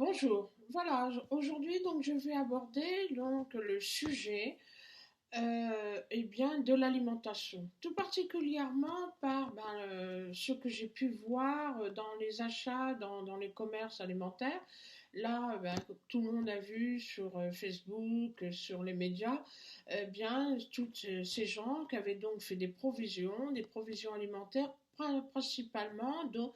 Bonjour, voilà, aujourd'hui donc je vais aborder donc le sujet de l'alimentation, tout particulièrement par ce que j'ai pu voir dans les achats dans les commerces alimentaires. Là, tout le monde a vu sur Facebook, sur les médias, toutes ces gens qui avaient donc fait des provisions alimentaires principalement de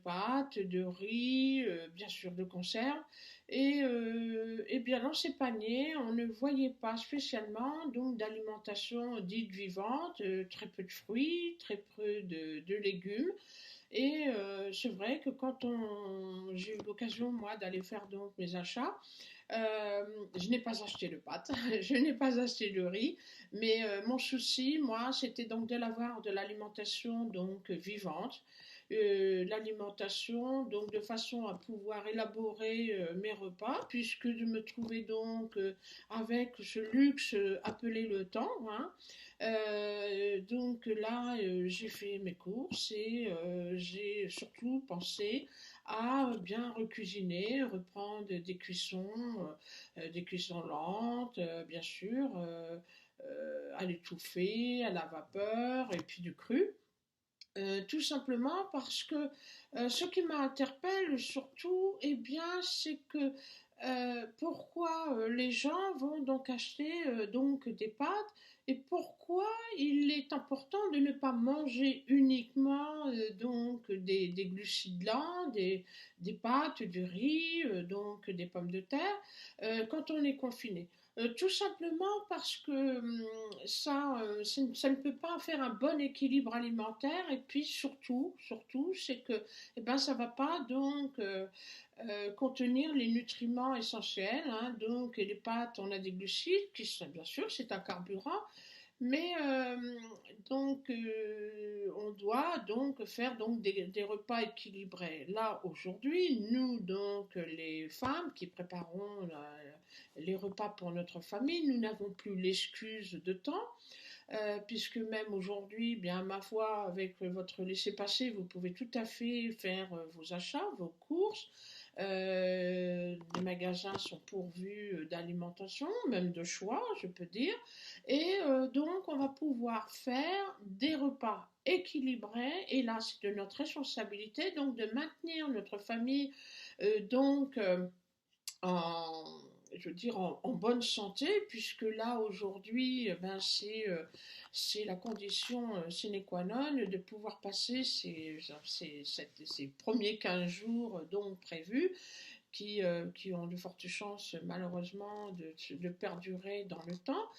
pâtes, de riz, bien sûr de conserves. Dans ces paniers, on ne voyait pas spécialement donc d'alimentation dite vivante, très peu de fruits, très peu de légumes. C'est vrai que j'ai eu l'occasion moi d'aller faire donc mes achats, je n'ai pas acheté de pâtes, je n'ai pas acheté de riz, mais mon souci, moi, c'était donc de l'avoir de l'alimentation donc vivante, l'alimentation donc de façon à pouvoir élaborer mes repas, puisque je me trouvais donc avec ce luxe appelé le temps. Hein. Donc là, j'ai fait mes courses et j'ai surtout pensé à bien recuisiner, reprendre des cuissons lentes, bien sûr, à l'étouffée, à la vapeur et puis du cru. Tout simplement parce que ce qui m'interpelle surtout, c'est que pourquoi les gens vont donc acheter donc des pâtes et pourquoi il est important de ne pas manger uniquement des glucides lents, des pâtes, du riz, donc des pommes de terre quand on est confiné. Tout simplement parce que ça ne peut pas faire un bon équilibre alimentaire et puis surtout, c'est que ça ne va pas contenir les nutriments essentiels. Hein. Donc les pâtes, on a des glucides qui sont bien sûr, c'est un carburant, mais on doit donc faire donc des repas équilibrés. Là aujourd'hui, nous donc les femmes qui préparons les repas pour notre famille, nous n'avons plus l'excuse de temps. Puisque même aujourd'hui, bien ma foi, avec votre laissez-passer, vous pouvez tout à fait faire vos achats, vos courses. Les magasins sont pourvus d'alimentation, même de choix, je peux dire. Donc, on va pouvoir faire des repas équilibrés. Et là, c'est de notre responsabilité donc de maintenir notre famille donc en, je veux dire, en bonne santé, puisque là, aujourd'hui, c'est la condition sine qua non de pouvoir passer ces premiers 15 jours donc prévus, qui ont de fortes chances, malheureusement, de perdurer dans le temps.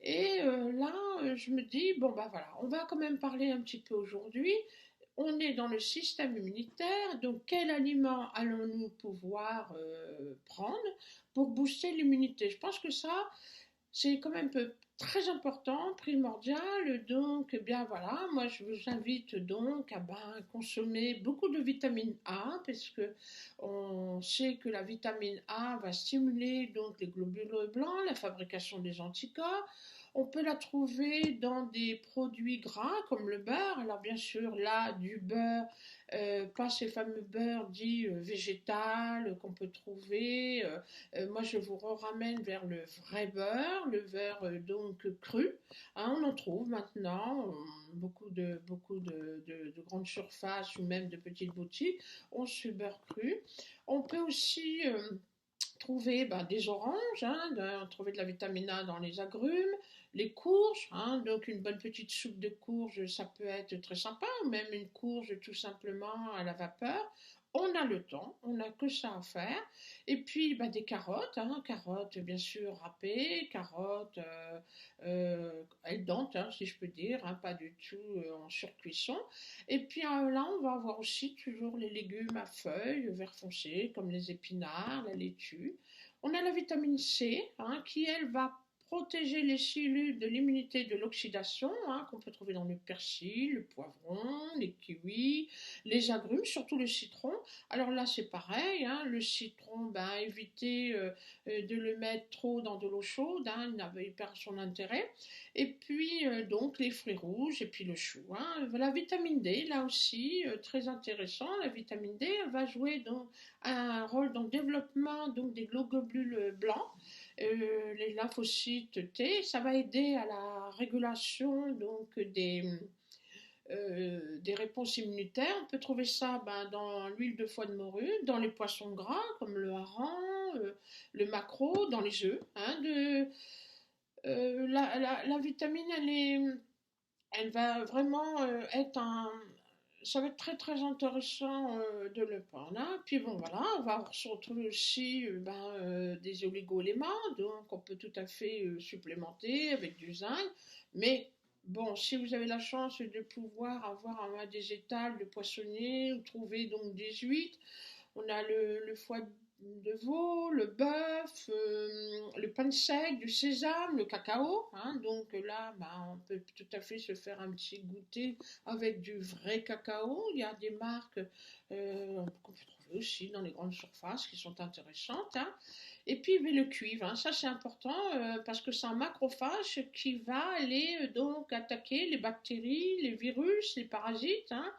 Je me dis, bon, bah voilà, on va quand même parler un petit peu aujourd'hui. On est dans le système immunitaire, donc quel aliment allons-nous pouvoir prendre pour booster l'immunité? Je pense que ça, c'est quand même très important, primordial. Donc, bien voilà, moi je vous invite donc à consommer beaucoup de vitamine A, parce que on sait que la vitamine A va stimuler donc les globules blancs, la fabrication des anticorps. On peut la trouver dans des produits gras comme le beurre. Alors bien sûr, là, du beurre, pas ces fameux beurres dits végétal qu'on peut trouver. Moi, je vous ramène vers le beurre donc cru. Hein, on en trouve maintenant beaucoup de grandes surfaces ou même de petites boutiques ont ce beurre cru. On peut aussi trouver des oranges, hein, trouver de la vitamine A dans les agrumes, les courges, hein, donc une bonne petite soupe de courges, ça peut être très sympa, ou même une courge tout simplement à la vapeur. On a le temps, on n'a que ça à faire. Et puis des carottes, hein, carottes bien sûr râpées, carottes al dente, hein, si je peux dire, hein, pas du tout en surcuisson. Et puis là, on va avoir aussi toujours les légumes à feuilles vert foncé, comme les épinards, la laitue. On a la vitamine C, hein, qui elle va protéger les cellules de l'immunité de l'oxydation, hein, qu'on peut trouver dans le persil, le poivron, les kiwis, les agrumes, surtout le citron. Alors là, c'est pareil, hein, le citron, ben, évitez de le mettre trop dans de l'eau chaude, hein, il perd son intérêt. Et puis, donc, les fruits rouges et puis le chou. Hein. La vitamine D, là aussi, très intéressant. La vitamine D va jouer donc, un rôle dans le développement donc, des globules blancs, les lymphocytes T. Ça va aider à la régulation donc, des réponses immunitaires. On peut trouver ça ben, dans l'huile de foie de morue, dans les poissons gras comme le hareng, le maquereau, dans les œufs. Hein, la vitamine, elle va vraiment être un. Ça va être très très intéressant de le prendre. Hein. Puis bon voilà, on va se retrouver aussi des oligo-éléments, donc on peut tout à fait supplémenter avec du zinc. Mais bon, si vous avez la chance de pouvoir avoir des étals de poissonniers, ou trouver donc des huîtres, on a le foie de veau, le bœuf, le pain sec, du sésame, le cacao. Hein, donc là, bah, on peut tout à fait se faire un petit goûter avec du vrai cacao. Il y a des marques qu'on peut trouver aussi dans les grandes surfaces qui sont intéressantes. Hein. Et puis le cuivre, hein, ça c'est important parce que c'est un macrophage qui va aller donc attaquer les bactéries, les virus, les parasites. Hein.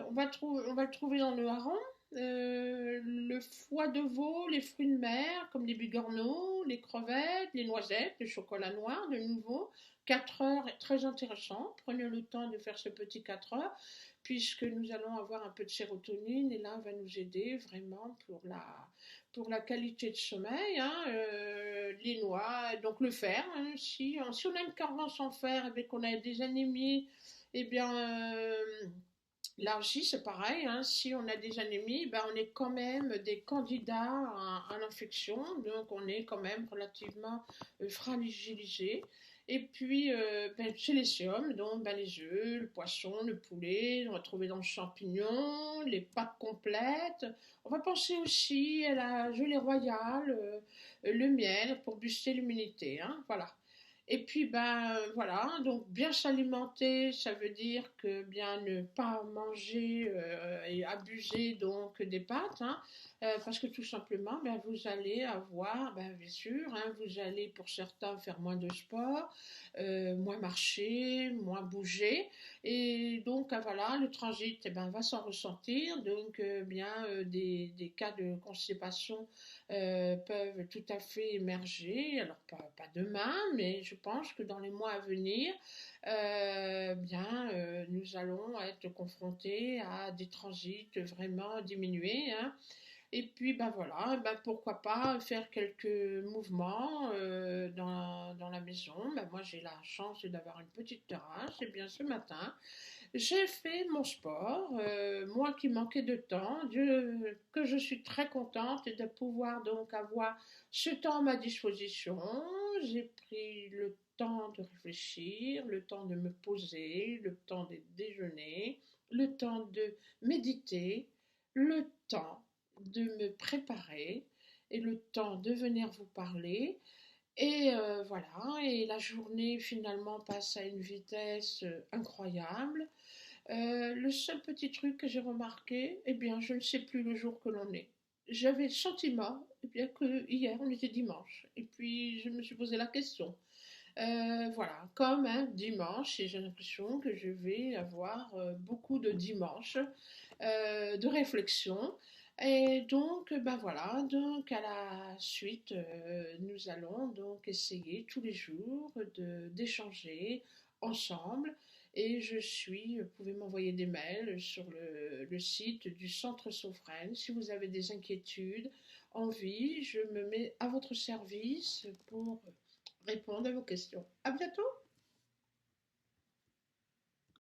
On va le trouver dans le hareng, le foie de veau, les fruits de mer comme les bigorneaux, les crevettes, les noisettes, le chocolat noir de nouveau. 4 heures est très intéressant. Prenez le temps de faire ce petit 4 heures puisque nous allons avoir un peu de sérotonine et là va nous aider vraiment pour la qualité de sommeil. Hein, les noix, donc le fer. Hein, si on a une carence en fer et qu'on a des anémies, eh bien là aussi, c'est pareil, hein, si on a des anémies, ben, on est quand même des candidats à l'infection, donc on est quand même relativement fragilisé. Et puis, ben, chez les séums, donc ben, les œufs, le poisson, le poulet, on va trouver dans le champignon, les pâtes complètes. On va penser aussi à la gelée royale, le miel pour booster l'immunité. Hein, voilà. Et puis, ben voilà, donc bien s'alimenter, ça veut dire que bien ne pas manger et abuser donc des pâtes, hein, parce que tout simplement, ben, vous allez avoir, ben, bien sûr, hein, vous allez pour certains faire moins de sport, moins marcher, moins bouger, et donc voilà, le transit eh ben, va s'en ressentir, donc des cas de constipation peuvent tout à fait émerger. Alors pas demain, mais je pense que dans les mois à venir, nous allons être confrontés à des transits vraiment diminués. Hein. Et puis, ben voilà, ben pourquoi pas faire quelques mouvements dans la maison. Ben moi, j'ai la chance d'avoir une petite terrasse. Et bien, ce matin, j'ai fait mon sport, moi qui manquais de temps, que je suis très contente de pouvoir donc avoir ce temps à ma disposition. J'ai pris le temps de réfléchir, le temps de me poser, le temps de déjeuner, le temps de méditer, le temps de me préparer et le temps de venir vous parler. Et voilà, et la journée finalement passe à une vitesse incroyable. Le seul petit truc que j'ai remarqué, eh bien, je ne sais plus le jour que l'on est. J'avais le sentiment, eh bien, que hier on était dimanche. Et puis je me suis posé la question. Voilà, comme un dimanche, et j'ai l'impression que je vais avoir beaucoup de dimanches de réflexion. Et donc, ben voilà, donc à la suite, nous allons donc essayer tous les jours d'échanger ensemble. Et vous pouvez m'envoyer des mails sur le site du Centre Sophrène. Si vous avez des inquiétudes, envies, je me mets à votre service pour répondre à vos questions. À bientôt!